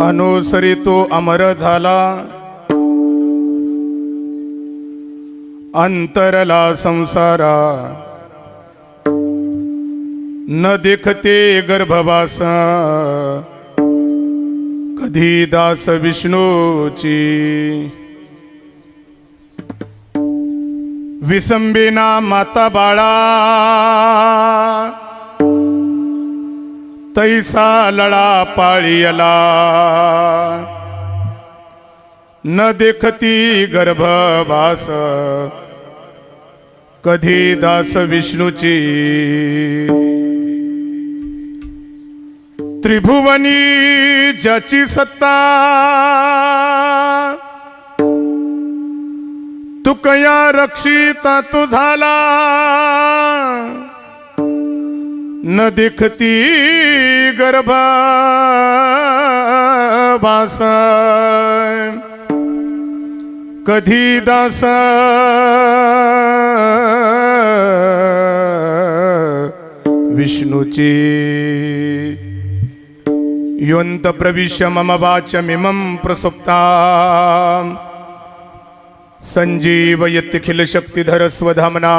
अनुसरी तो अमर झाला, अंतरला संसारा न देखते गर्भवास, कधी दास विष्णूची विसंबीना माता बाळा, तैसा लळा पाळियला न देखती गर्भवास, कधी दास विष्णूची त्रिभुवनी ज्याची सत्ता, तुकया रक्षिता तू झाला न देखती गर्भवास, कधी दास विष्णूची योऽन्त प्रविश्य मम वाचमिमं प्रसुप्ता संजीवयत्यखिलशक्तिधर स्वधाम्ना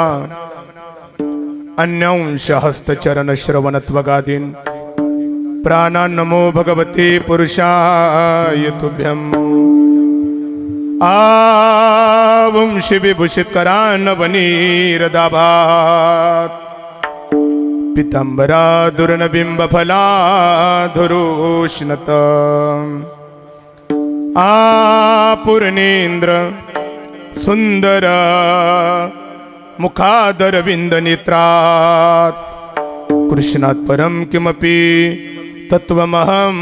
अन्यांश हस्तचरणश्रवणत्वगादीन् प्राणान् नमो भगवते पुरुषाय तुभ्यम्। आवंशि विभूषितकरान्नवनीरदाभात् पीताम्बरा दुर्नबिम्बफलाधुरोष्णत आपूर्णेन्द्र सुंदर मुखादरविन्दनेत्रात् कृष्णात् परं किमपि तत्त्वमहं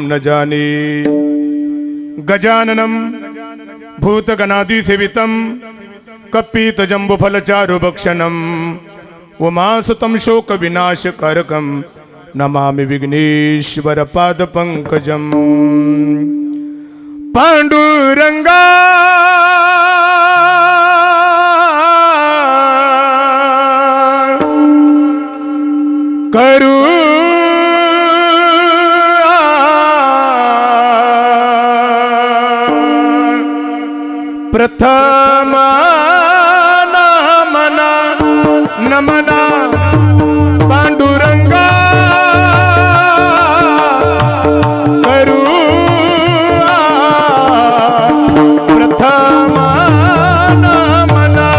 न जाने। गजाननं भूतगणादिसेवितं कपितजम्बुफलचारुभक्षणम् उमासुतं शोकविनाशकारकं नमामि विघ्नेश्वरपादपङ्कजम्। पाण्डुरङ्गा करू प्रथम नमना नमना पांडुरंगा करू प्रथम नमना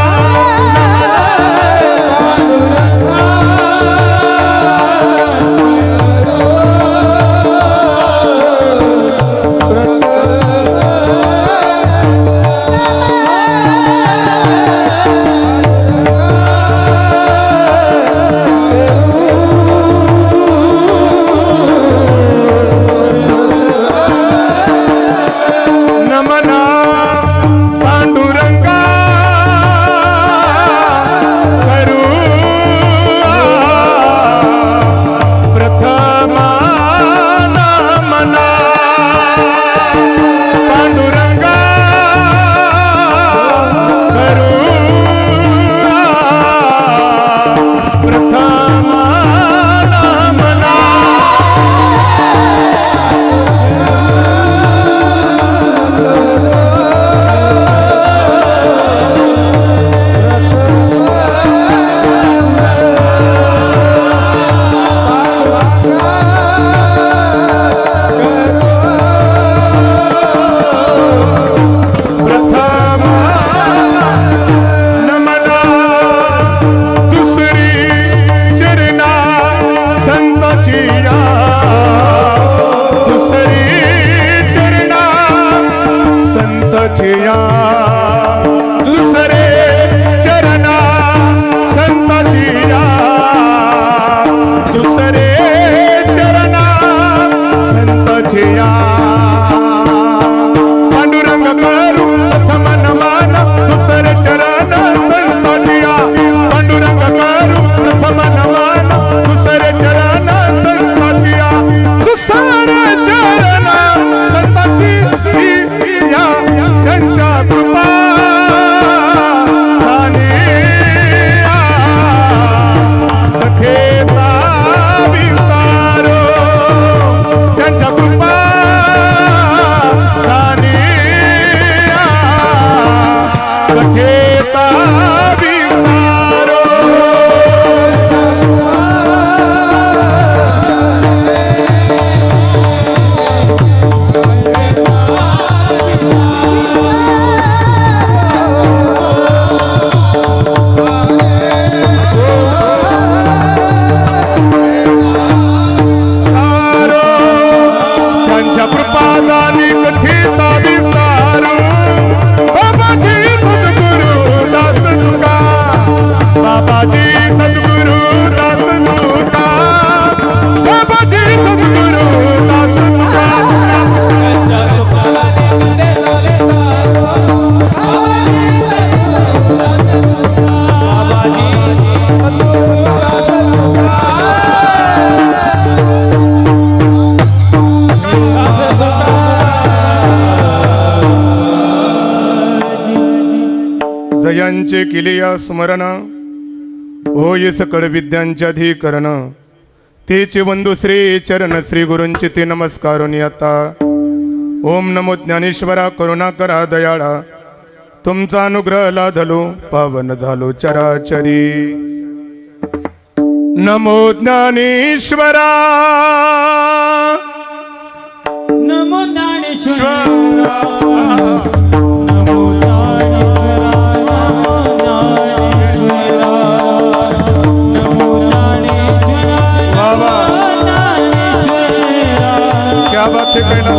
वेदांचे केले या स्मरण, होय सकळ विद्यांचे अधिकरण. तेचे बंधू श्री चरण श्री गुरूंचे ते नमस्कारोनी आता. ओम नमो ज्ञानेश्वरा करुणाकरा दयाळा, तुमचा अनुग्रह लाधलो पावन झालो चराचरी. नमो ज्ञानेश्वरा नमो ज्ञानेश्वरा क्या बात है कहना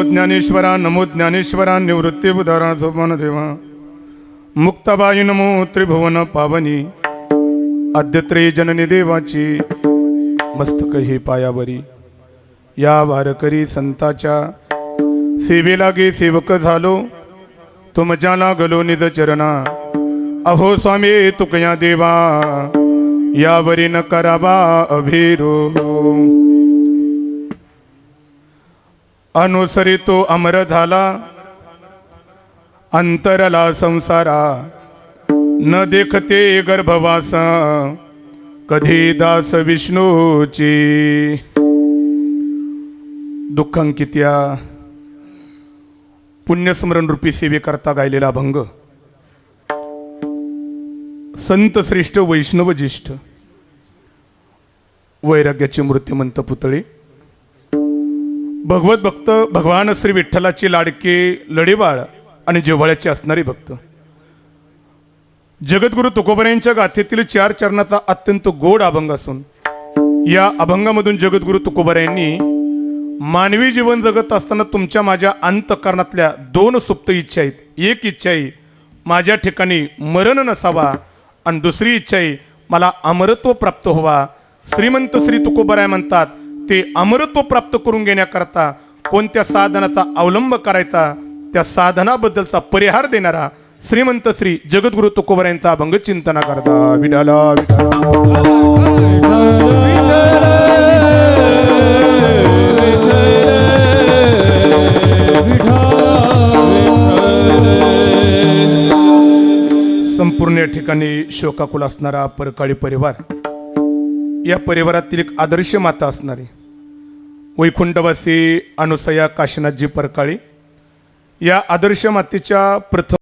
ज्ञानेश्वरा. नमो ज्ञानेश्वरा निवृत्ती उदाहरण सोपान देवा. मुक्ताबाई नमो त्रिभुवन पावनी, आद्यत्रे जननी देवाची मस्तक हे पायावरी. या वारकरी संताच्या सेवेला गे सेवक झालो, तुम ज्याला गलो निज चरणा. अहो स्वामी तुकया देवा, यावरी न करावा अभिरो. अनुसरी तो अमर झाला अंतरला संसारा. न देखते गर्भवास कधी दास विष्णूची. दुःखांकित्या पुण्यस्मरण रूपी सेवेकरता गायलेला अभंग. संत श्रेष्ठ वैष्णव ज्येष्ठ वैराग्याचे मूर्तिमंत पुतळे, भगवत भक्त भगवान श्री विठ्ठलाचे लाडके लढेबाळ आणि जिव्हाळ्याचे असणारे भक्त. जगद्गुरु तुकोबारायांच्या गाथेतील 4 चरणाचा अत्यंत गोड अभंग असून या अभंगामधून जगद्गुरु तुकोबारायांनी मानवी जीवन जगत असताना तुमच्या माझ्या अंतःकरणातल्या 2 सुप्त इच्छा आहेत. एक इच्छा आहे माझ्या ठिकाणी मरण नसावा आणि दुसरी इच्छा आहे मला अमरत्व प्राप्त व्हावा. श्रीमंत श्री तुकोबाराय म्हणतात ते अमरत्व प्राप्त करून घेण्याकरता कोणत्या साधनाचा अवलंब करायचा, त्या साधनाबद्दलचा परिहार देणारा श्रीमंत श्री जगद्गुरु तुकोबारायांचा अभंग चिंतना करता. विठाला संपूर्ण या ठिकाणी शोकाकुल असणारा परकाळी परिवार, या परिवारातील एक आदर्श माता असणारी वैकुंठवासी अनुसया काशीनाथजी परकाळी. या आदर्श मातेच्या प्रथम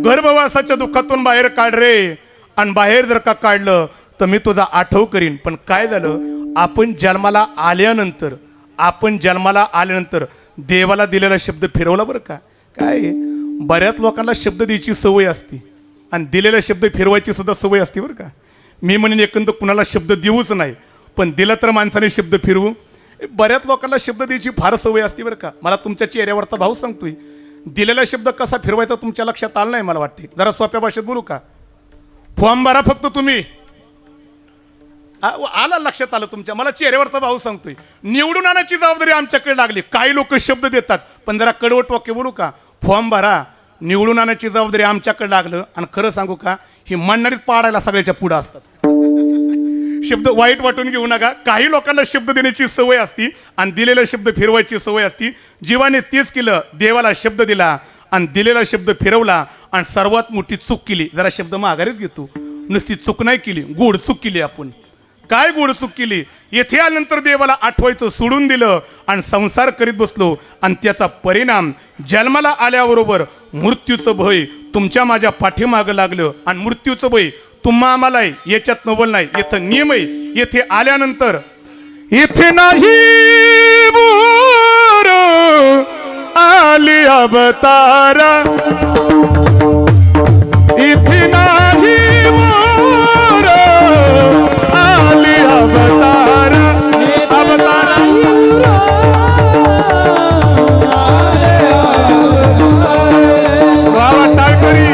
गर्भवासाच्या दुःखातून बाहेर काढ रे, आणि बाहेर जर का काढलं तर मी तुझा आठव करीन. पण काय झालं, आपण जन्माला आल्यानंतर देवाला दिलेला शब्द फिरवला बरं का. काय बऱ्याच लोकांना शब्द द्यायची सवय असते, आणि दिलेला शब्द फिरवायची सुद्धा सवय असते बरं का. मी म्हणेन एकंदर कुणाला शब्द देऊच नाही, पण दिला तर माणसाने शब्द फिरवू. बऱ्याच लोकांना शब्द द्यायची फार सवय असते बरं का. मला तुमच्या चेहऱ्यावरचा भाव सांगतोय, दिलेला शब्द कसा फिरवायचा तुमच्या लक्षात आला नाही मला वाटते. जरा सोप्या भाषेत बोलू का? फॉर्म भरा फक्त तुम्ही. आला लक्षात आलं तुमच्या. मला चेहऱ्यावरचा भाव सांगतोय, निवडून आणण्याची जबाबदारी आमच्याकडे लागली. काही लोक शब्द देतात, पण जरा कडवट वाक्य बोलू का? फॉर्म भरा, निवडून आणण्याची जबाबदारी आमच्याकडे लागलं. आणि खरं सांगू का, ही म्हणणारीच पाडायला सगळ्याच्या पुढं असतात. शब्द वाईट वाटून घेऊ नका. काही लोकांना शब्द देण्याची सवय असती आणि दिलेला शब्द फिरवायची सवय असती. जीवाने तेच केलं, देवाला शब्द दिला आणि दिलेला शब्द फिरवला आणि सर्वात मोठी चूक केली. जरा शब्द माघारीत घेतो, नुसती चूक नाही केली, गोड चूक केली आपण. काय गोड चूक केली? येथे आल्यानंतर देवाला आठवायचं सोडून दिलं आणि संसार करीत बसलो आणि त्याचा परिणाम जन्माला आल्याबरोबर मृत्यूचं भय तुमच्या माझ्या पाठीमागं लागलं. आणि मृत्यूचं भय तुम्हा आम्हाला आहे, याच्यात नवल नाही. येथं नियम आहे, येथे आल्यानंतर येथे नाही मोर आली अवतारा, इथे नाही मोर आली अवतारा, अवतारा बाबा टाळकरी.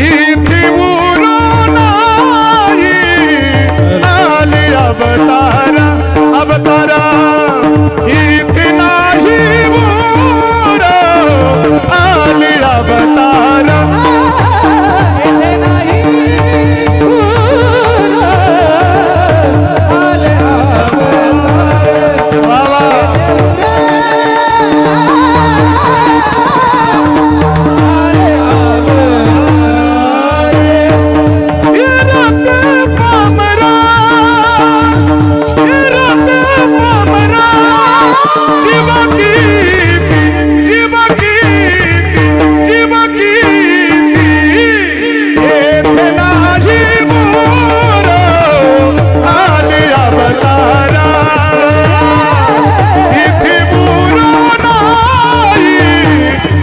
इथे मोर नाही आली अवतारा, अवतारा इथे नाही मोर आली अवतारा, इथे नाही मोर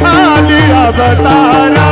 आली अवतारा.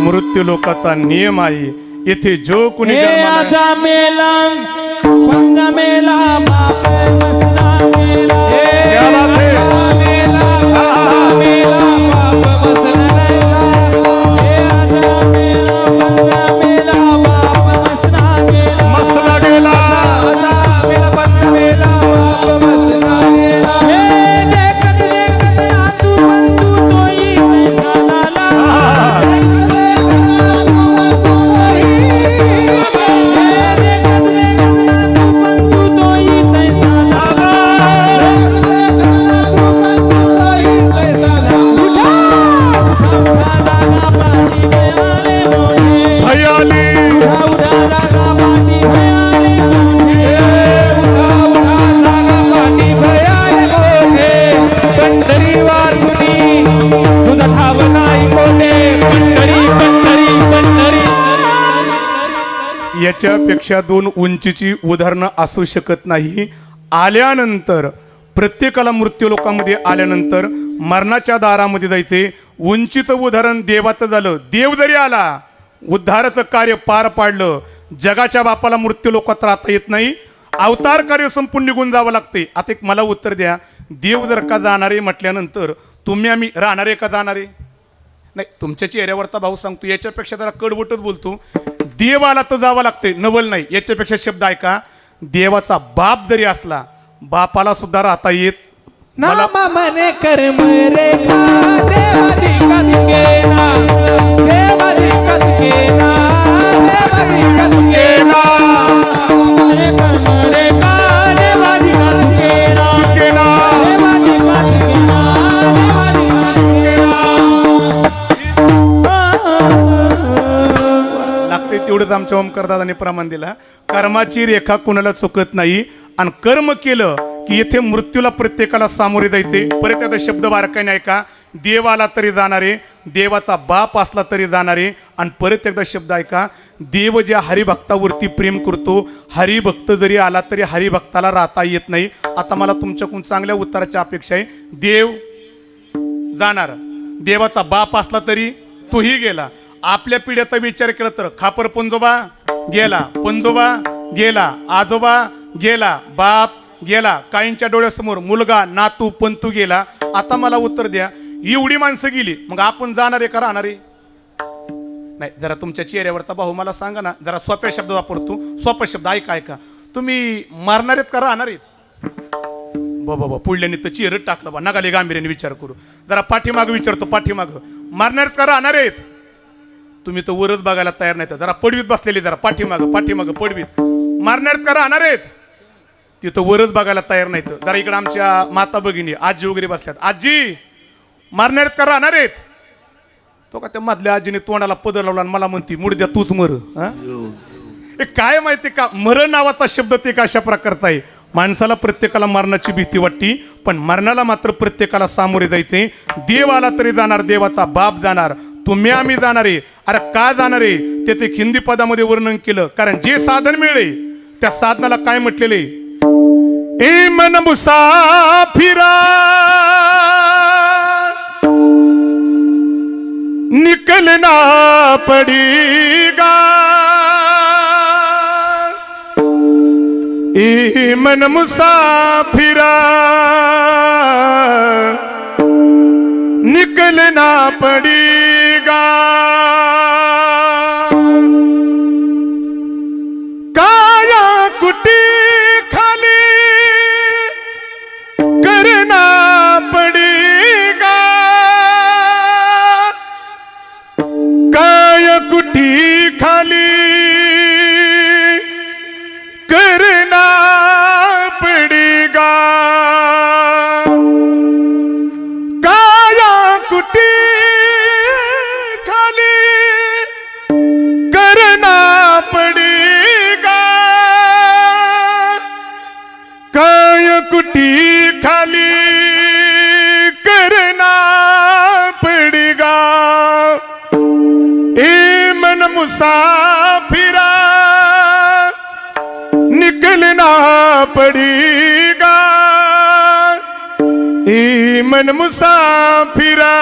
मृत्यू लोकाचा नियम आहे. येथे जो कुणी आजा मेला पंगा मेला बाप मसला मेला, मेला बाप मसला मेला, पंगा मेला बाप मसला गेला, मसला गेला, मेला पंगा मेला बाप मसला गेला. देखत देखत नातू बंधू तोही झाला, याच्यापेक्षा दोन उंचीची उदाहरणं असू शकत नाही. आल्यानंतर प्रत्येकाला मृत्यू लोकांमध्ये आल्यानंतर मरणाच्या दारामध्ये जायचे. उंचीचं उदाहरण देवाचं झालं. देव जरी आला, उद्धाराचं कार्य पार पाडलं, जगाच्या बापाला मृत्यू लोकात राहता येत नाही. अवतार कार्य संपून निघून जावं लागते. आता एक मला उत्तर द्या, देव जर का जाणारे म्हटल्यानंतर तुम्ही आम्ही राहणारे का जाणारे? नाही, तुमच्या चेहऱ्यावरचा भाऊ सांगतो. याच्यापेक्षा जरा कडवटच बोलतो. देवाला तर जावं लागते, नवल नाही. याच्यापेक्षा शब्द ऐका, देवाचा बाप जरी असला, बापाला सुद्धा राहता येत. नामा मने कर्म रेखा देवाधिकत केना, देवाधिकत केना, देवाधिकत केना, मने कर्म रेखा देवाधिकत वाटते तेवढंच आमच्या ओमकारदादाने प्रमाण दिला. कर्माची रेखा कुणाला चुकत नाही आणि कर्म केलं की येथे मृत्यूला प्रत्येकाला सामोरे जायचे. परत आता शब्द बारकाईने ऐका. देव आला तरी जाणारे, देवाचा बाप असला तरी जाणारे. आणि परत एकदा शब्द ऐका. देव ज्या हरिभक्तावरती प्रेम करतो, हरिभक्त जरी आला तरी हरिभक्ताला राहता येत नाही. आता मला तुमच्याकडून चांगल्या उत्तराची अपेक्षा आहे. देव जाणार, देवाचा बाप असला तरी तोही गेला. आपल्या पिढ्याचा विचार केला तर खापर पंजोबा गेला, पंजोबा गेला, आजोबा गेला, बाप गेला, काहींच्या डोळ्यासमोर मुलगा नातू पंतू गेला. आता मला उत्तर द्या, एवढी माणसं गेली, मग आपण जाणार आहे का राहणार आहे? नाही. जरा तुमच्या चेहऱ्यावरचा भाऊ मला सांगा ना, जरा सोप्या शब्द वापरतो, सोपा शब्द ऐका ऐका. तुम्ही मारणार आहेत का राहणार आहेत? बाबा पुढल्याने तर चेहरं टाकलं बा, नगाले गांभीर्याने विचार करू. जरा पाठीमागं विचारतो, पाठीमागं मारणार आहेत का राहणार आहेत? तुम्ही तर वरच बघायला तयार नाही. जरा पडवीत बसलेली, जरा पाठीमागं पाठीमागं पडवीत मारणार आहेत का राहणार आहेत? तिथं वरच बघायला तयार नाहीत. जरा इकडे आमच्या माता भगिनी आजी वगैरे बसल्यात. आजी मारणार आहेत का राहणार आहेत? तो का त्या मधल्या आजीने तोंडाला पदर लावला आणि मला म्हणती मुडद्या तूच मर. काय माहिती का, मरण नावाचा शब्द ते कशा प्रकारचा आहे. माणसाला प्रत्येकाला मरणाची भीती वाटती, पण मरणाला मात्र प्रत्येकाला सामोरे जायचे. देव आला तरी जाणार, देवाचा बाप जाणार, तुम्ही आम्ही जाणार आहे. अरे का जाणार आहे ते ते हिंदी पदामध्ये वर्णन केलं. कारण जे साधन मिळेल त्या साधनाला काय म्हटलेले, ए मन मुसाफिरा निकलना पड़ेगा, ए मन मुसाफिरा निकलना पड़ेगा. काया कुटी खाली करना पड़ेगा, काया कुटी खाली करना पड़ेगा. काया कुटी खाली करना पड़ेगा, काया कुटी खाली करना पड़ेगा. ए मन मुसाफिरा निकलना पड़ेगा, ए मन मुसाफिरा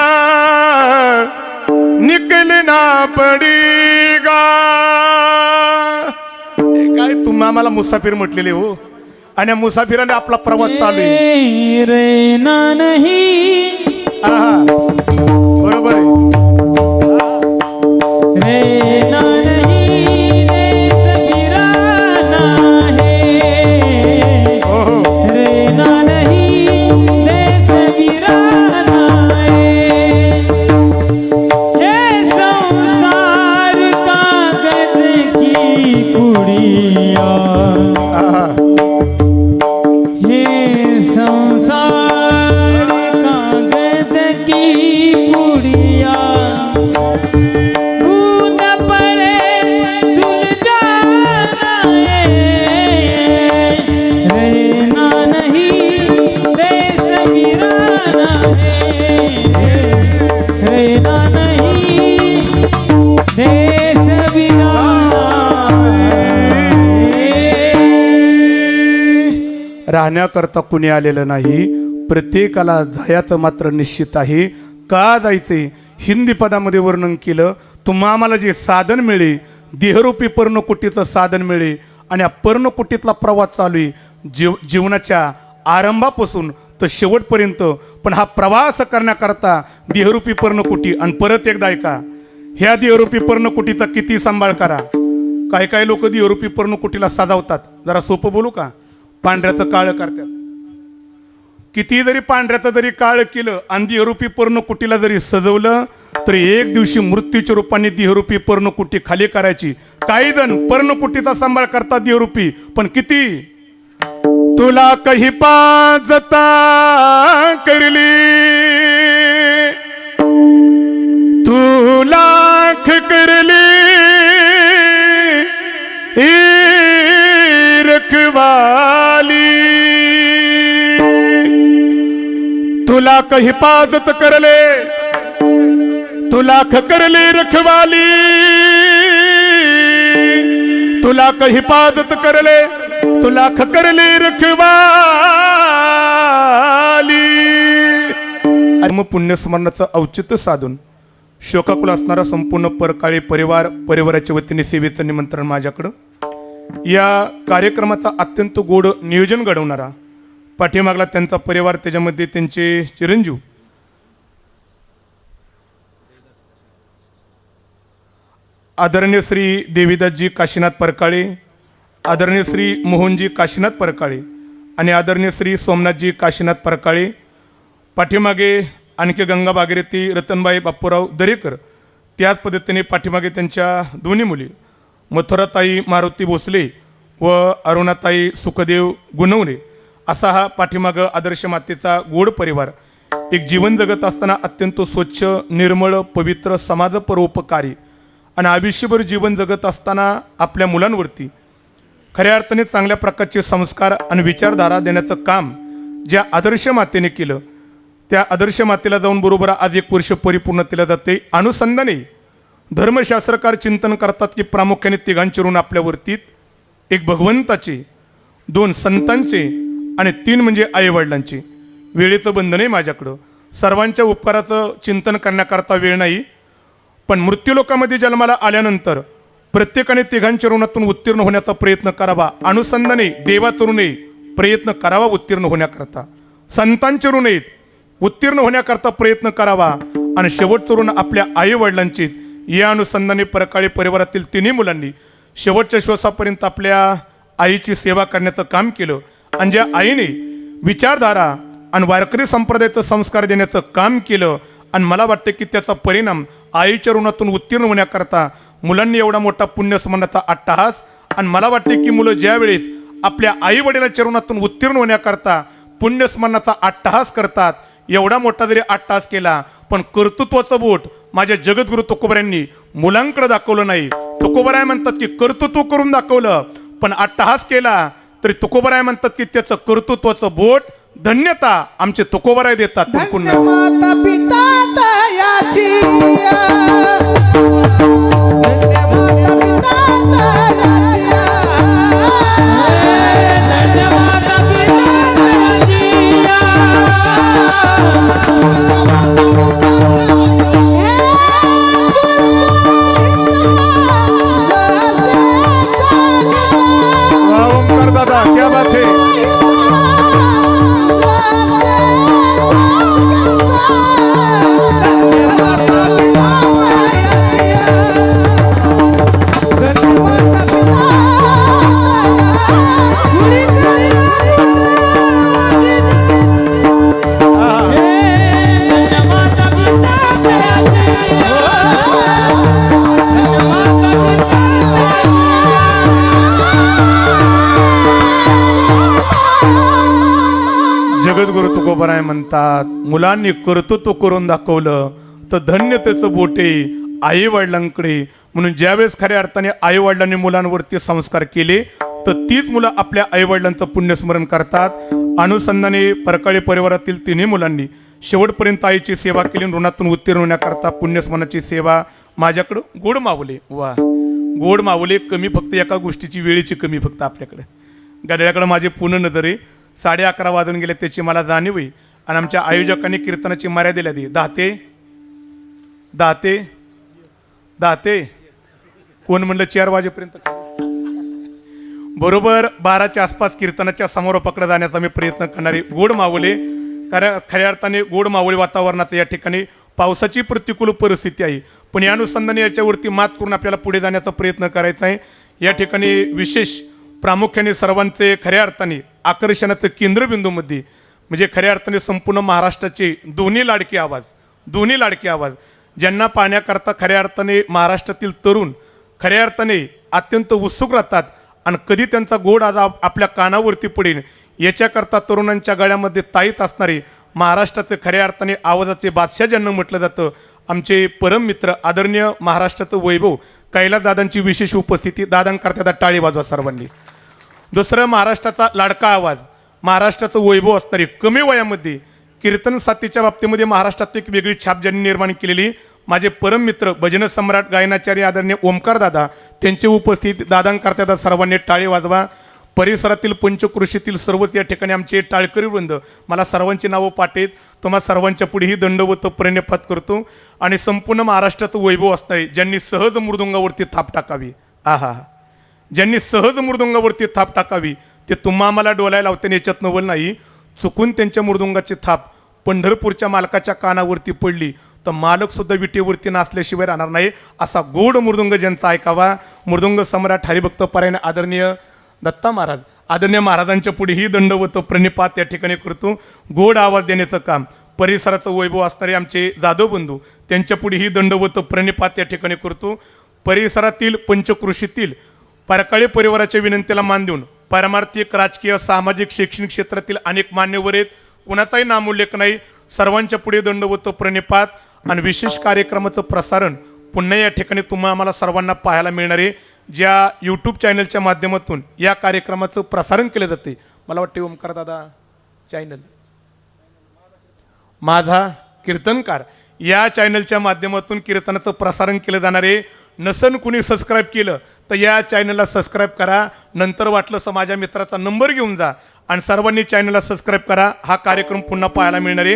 निकलना पड़ेगा. काय तुम्ही आम्हाला मुसाफिर म्हटलेले हो, आणि मुसाफिराने आपला प्रवास चालू आहे. रहना नहीं, बरोबर आहे. रहना नहीं, देश बिराना है. रहना नहीं, देश बिराना है. हे संसार कागज की पुड़िया, हे संसार कागज की पुड़िया, बूंद पड़े धुल जाना है. रहना नहीं, देश बिराना है. रहना नहीं, देश बिराना है. राहण्याकरता कुणी आलेलं नाही, प्रत्येकाला जायचं मात्र निश्चित आहे. का जायचे हिंदी पदामध्ये वर्णन केलं. तुम्हा आम्हाला जे साधन मिळे, देहरूपी पर्णकुटीचं साधन मिळे, आणि या पर्णकुटीतला प्रवास चालू आहे जीवनाच्या आरंभापासून तर शेवटपर्यंत. पण हा प्रवास करण्याकरता देहरूपी पर्णकुटी. आणि परत एकदा ऐका, ह्या देहरूपी पर्णकुटीचा किती सांभाळ करा. काही काही लोक देहरूपी पर्णकुटीला सजावतात. जरा सोपं बोलू का, पांढऱ्याचं काळं करतात. किती जरी पांढऱ्याचं जरी काळं केलं आणि देहरूपी पर्णकुटीला जरी सजवलं तर एक दिवशी मृत्यूच्या रूपाने देहरूपी पर्णकुटी खाली करायची. काही जण पर्णकुटीचा सांभाळ करतात देहरूपी, पण किती. तुला कही पाजता करली, तू लाख करली, तुला हिफाजत करले, तुला करले रखवाली, तुला हिफाजत करले, तुला करले रखवाली. आणि मग पुण्यस्मरणाचं औचित्य साधून शोकाकुल असणारा संपूर्ण परकाळी परिवाराच्या वतीने सेवेचं निमंत्रण माझ्याकडं. या कार्यक्रमाचा अत्यंत गोड नियोजन घडवणारा पाठीमागला त्यांचा परिवार, त्याच्यामध्ये त्यांचे चिरंजीव आदरणीय श्री देवीदासजी काशीनाथ परकाळे, आदरणीय श्री मोहनजी काशीनाथ परकाळे आणि आदरणीय श्री सोमनाथजी काशीनाथ परकाळे. पाठीमागे आणखी गंगा भागीरथी रतनबाई बापूराव दरेकर, त्याच पद्धतीने पाठीमागे त्यांच्या दोन्ही मुली मथुराताई मारुती भोसले व अरुणाताई सुखदेव गुणवणे, असा हा पाठीमागं आदर्श मातेचा गोड परिवार एक जीवन जगत असताना अत्यंत स्वच्छ, निर्मळ, पवित्र, समाजपरोपकारी आणि आयुष्यभर जीवन जगत असताना आपल्या मुलांवरती खऱ्या अर्थाने चांगल्या प्रकारचे संस्कार आणि विचारधारा देण्याचं काम ज्या आदर्श मातेने केलं, त्या आदर्श मातेला जाऊन बरोबर आज 1 वर्ष परिपूर्ण केलं जाते. अनुसंधाने धर्मशास्त्रकार चिंतन करतात की प्रामुख्याने तिघांचे ऋण आपल्यावरती, एक भगवंताचे, 2 संतांचे आणि 3 म्हणजे आईवडिलांचे. वेळेचं बंधन आहे माझ्याकडं, सर्वांच्या उपकाराचं चिंतन करण्याकरता वेळ नाही. पण मृत्यूलोकामध्ये जन्माला आल्यानंतर प्रत्येकाने तिघांच्या ऋणातून उत्तीर्ण होण्याचा प्रयत्न करावा. अनुसंधाने देवाचं ऋण प्रयत्न करावा उत्तीर्ण होण्याकरता, संतांचे ऋण उत्तीर्ण होण्याकरता प्रयत्न करावा आणि शेवटचं ऋण आपल्या आईवडिलांचे. या अनुसंधाने परकाळे परिवारातील 3 मुलांनी शेवटच्या श्वासापर्यंत आपल्या आईची सेवा करण्याचं काम केलं आणि ज्या आईने विचारधारा आणि वारकरी संप्रदायाचं संस्कार देण्याचं काम केलं आणि मला वाटतं की त्याचा परिणाम आईच्या ऋणातून उत्तीर्ण होण्याकरता मुलांनी एवढा मोठा पुण्यस्मरणाचा अट्टहास. आणि मला वाटते की मुलं ज्या वेळेस आपल्या आईवडिलांच्या ऋणातून उत्तीर्ण होण्याकरता पुण्यस्मरणाचा अट्टहास करतात, एवढा मोठा जरी अट्टहास केला पण कर्तृत्वाचं बोट माझ्या जगद्गुरु तुकोबरायांनी मुलांकडे दाखवलं नाही. तुकोबराय म्हणतात की कर्तृत्व करून दाखवलं, पण अट्टहास केला तरी तुकोबराय म्हणतात की त्याचं कर्तृत्वाचं बोट धन्यता आमचे तुकोबराय देतात. धन्य माता पिता तयाची, धन्य माता पिता तयाची, धन्य माता पिता ओंकार दादा क्या बात है. जगद्गुरु तुकोबराय म्हणतात मुलांनी कर्तृत्व करून दाखवलं तर धन्य त्याचं बोटे आई वडिलांकडे. म्हणून ज्यावेळेस खऱ्या अर्थाने आई वडिलांनी मुलांवरती संस्कार केले तर तीच मुलं आपल्या आई वडिलांचं पुण्यस्मरण करतात. अनुसंधाने परकाळे परिवारातील 3 मुलांनी शेवटपर्यंत आईची सेवा केली, ऋणातून उत्तीर्ण होण्याकरता पुण्यस्मरणाची सेवा माझ्याकडं. गोड मावले, वा गोड मावले. कमी फक्त एका गोष्टीची, वेळेची कमी फक्त आपल्याकडे. गड्याकडे माझे पूर्ण नजर आहे. 11:30 वाजून गेले त्याची मला जाणीव आहे. आणि आमच्या आयोजकांनी कीर्तनाची मर्यादा दिली. दाते दाते दाते कोण म्हणलं 4 वाजेपर्यंत. बरोबर 12च्या आसपास कीर्तनाच्या समारोपाकडे जाण्याचा मी प्रयत्न करणारे. गोड मावले, कारण खऱ्या अर्थाने गोड मावळे वातावरणाचं या ठिकाणी पावसाची प्रतिकूल परिस्थिती आहे, पण या अनुषंगाने याच्यावरती मात करून आपल्याला पुढे जाण्याचा प्रयत्न करायचा आहे. या ठिकाणी विशेष प्रामुख्याने सर्वांचे खऱ्या अर्थाने आकर्षणाचं केंद्रबिंदूमध्ये म्हणजे खऱ्या अर्थाने संपूर्ण महाराष्ट्राचे दोन्ही लाडके आवाज ज्यांना पाहण्याकरता खऱ्या अर्थाने महाराष्ट्रातील तरुण खऱ्या अर्थाने अत्यंत उत्सुक राहतात आणि कधी त्यांचा गोड आज आपल्या कानावरती पडेल याच्याकरता तरुणांच्या गळ्यामध्ये ताईत असणारे महाराष्ट्राचे खऱ्या अर्थाने आवाजाचे बादशाह ज्यांना म्हटलं जातं आमचे परम मित्र आदरणीय महाराष्ट्राचं वैभव कैलासदादांची विशेष उपस्थिती. दादांकरता टाळी वाजवा सर्वांनी. दुसरं महाराष्ट्राचा लाडका आवाज महाराष्ट्राचं वैभव असणारे कमी वयामध्ये कीर्तन साथीच्या बाबतीमध्ये महाराष्ट्रात एक वेगळी छाप ज्यांनी निर्माण केलेली माझे परम मित्र भजन सम्राट गायनाचार्य आदरणीय ओमकार दादा त्यांचे उपस्थित दादांकरता सर्वांनी टाळी वाजवा. परिसरातील पंचकृषीतील सर्वच या ठिकाणी आमचे टाळकरी वृंद मला सर्वांची नावं पाठेत. तुम्हा सर्वांच्या पुढेही दंडवत प्रणिपात करतो आणि संपूर्ण महाराष्ट्रात वैभव असणारे ज्यांनी सहज मृदुंगावरती थाप टाकावी ज्यांनी सहज मृदुंगावरती थाप टाकावी ते तुम्हा आम्हाला डोलायला लावते याच्यात नवल नाही. चुकून त्यांच्या मृदुंगाची थाप पंढरपूरच्या मालकाच्या कानावरती पडली तर मालकसुद्धा विटेवरती नाचल्याशिवाय राहणार नाही. असा गोड मृदुंग ज्यांचा ऐकावा. मृदुंग सम्राट हरिभक्त परायण आदरणीय दत्ता महाराज आदरणीय महाराजांच्या पुढेही दंडवत प्रणिपात या ठिकाणी करतो. गोड आवाज देण्याचं काम परिसराचं वैभव असणारे आमचे जाधव बंधू त्यांच्या पुढेही दंडवत प्रणिपात या ठिकाणी करतो. परिसरातील पंचकृषीतील परकाळी परिवाराच्या विनंतीला मान देऊन पारमार्थिक राजकीय सामाजिक शैक्षणिक क्षेत्रातील अनेक मान्यवर आहेत. कुणाचाही नामोल्लेख नाही. सर्वांच्या पुढे दंडवत प्रणिपात आणि विशेष कार्यक्रमाचं प्रसारण पुन्हा या ठिकाणी तुम्हा आम्हाला सर्वांना पाहायला मिळणारे ज्या यूट्यूब चॅनलच्या माध्यमातून या कार्यक्रमाचं प्रसारण केले जाते. मला वाटते ओमकार दादा चॅनल माझा कीर्तनकार या चॅनलच्या माध्यमातून कीर्तनाचं प्रसारण केलं जाणारे नसन कुणी सबस्क्राईब केलं तर या चॅनलला सबस्क्राईब करा. नंतर वाटलं माझ्या मित्राचा नंबर घेऊन जा आणि सर्वांनी चॅनलला सबस्क्राईब करा. हा कार्यक्रम पुन्हा पाहायला मिळणारे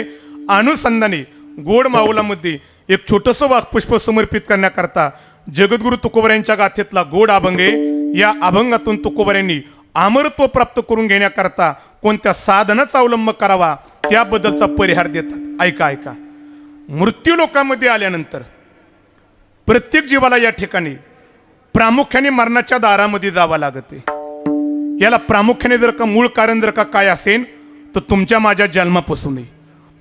अनुसंधानी गोड माऊलामध्ये एक छोटंसं वाक्पुष्प समर्पित करण्याकरता जगद्गुरु तुकोबारायांच्या गाथेतला गोड अभंग आहे. या अभंगातून तुकोबारायांनी अमरत्व प्राप्त करून घेण्याकरता कोणत्या साधनाचा अवलंब करावा त्याबद्दलचा परिहार देतात. ऐका ऐका. मृत्यू लोकांमध्ये आल्यानंतर प्रत्येक जीवाला या ठिकाणी प्रामुख्याने मरणाच्या दारामध्ये जावं लागते. याला प्रामुख्याने जर का मूळ कारण जर का काय असेल तर तुमच्या माझ्या जन्मापासून आहे.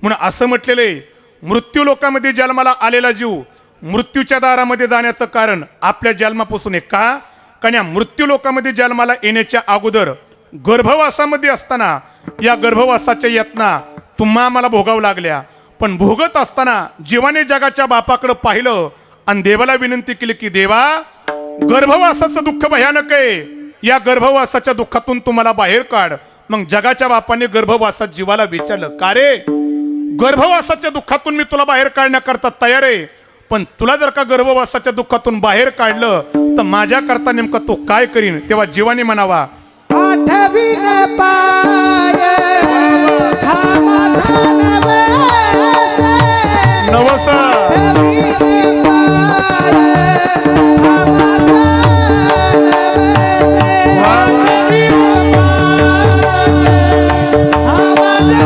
म्हणून असं म्हटलेलं आहे मृत्यू लोकांमध्ये जन्माला आलेला जीव मृत्यूच्या दारामध्ये जाण्याचं कारण आपल्या जन्मापासून आहे. का? कारण या मृत्यू लोकांमध्ये जन्माला येण्याच्या अगोदर गर्भवासामध्ये असताना या गर्भवासाच्या यातना तुम्हा मला भोगावं लागल्या. पण भोगत असताना जीवाने जगाच्या बापाकडे पाहिलं आणि देवाला विनंती केली की देवा गर्भवासाचं दुःख भयानक आहे. या गर्भवासाच्या दुःखातून तुम्हाला बाहेर काढ. मग जगाच्या बापाने गर्भवासात जीवाला विचारलं का रे गर्भवासाच्या दुःखातून मी तुला बाहेर काढण्याकरता तयार आहे. पण तुला जर का गर्भवासाच्या दुःखातून बाहेर काढलं तर माझ्याकरता नेमकं तो काय करीन. तेव्हा जीवाने म्हणावा आठवीने पाय हा माझा नवस नवस आठवीने पाय हा माझा नवस आठवीने पाय हा माझा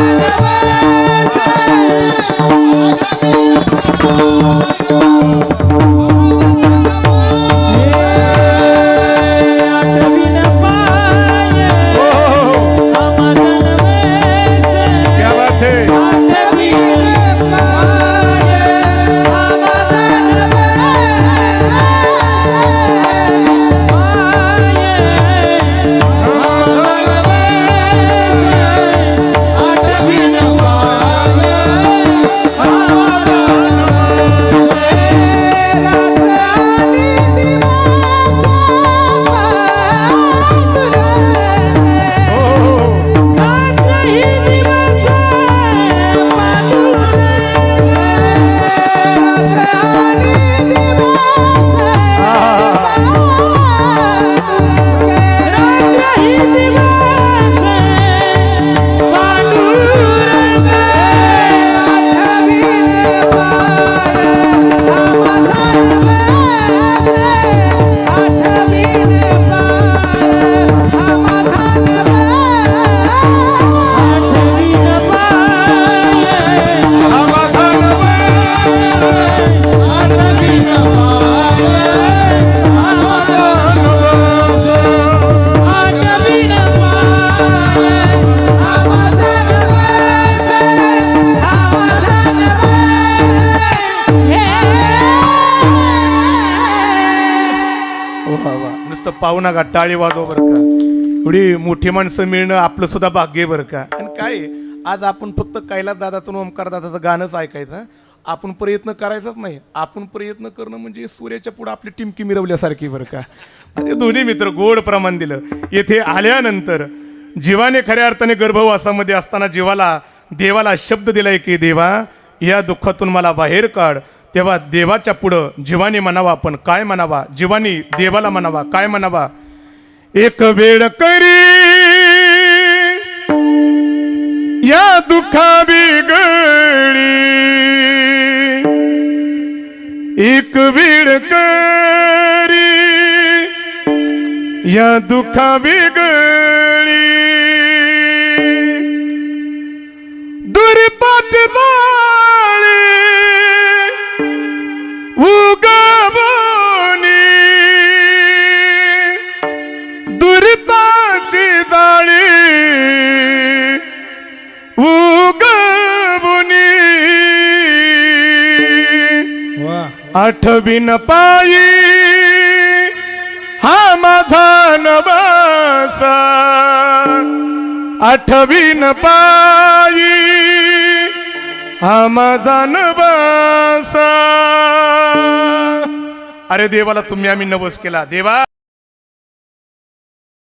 पाहुणा का टाळी वाजव बरं का. एवढी मोठी माणसं मिळणं आपलं सुद्धा भाग्य बरं का. आणि काय आज आपण फक्त कैलास दादाचं ओमकार दादाचं गाणंच ऐकायचं. आपण प्रयत्न करायचाच नाही. आपण प्रयत्न करणं म्हणजे सूर्याच्या पुढे आपली टिमकी मिरवल्यासारखी बरं का. म्हणजे दोन्ही मित्र गोड प्रमाण दिलं. येथे आल्यानंतर जीवाने खऱ्या अर्थाने गर्भवासामध्ये असताना जीवाला देवाला शब्द दिलाय की देवा या दुःखातून मला बाहेर काढ. तेव्हा देवाच्या पुढं जीवानी म्हणावा, आपण काय म्हणावा, जीवानी देवाला म्हणावा, काय म्हणावा, एक वेळ करी या दुःखा बिगडी, एक वेळ करी या दुःखा बिगडी, दुरिताची जाळी उगवणी, दुरिताची जाळी उगवणी, आठवीन पायी हा माझा नवासा, आठवीन पायी हा माझा नवासा. अरे देवाला तुम्ही आम्ही नवस केला देवा.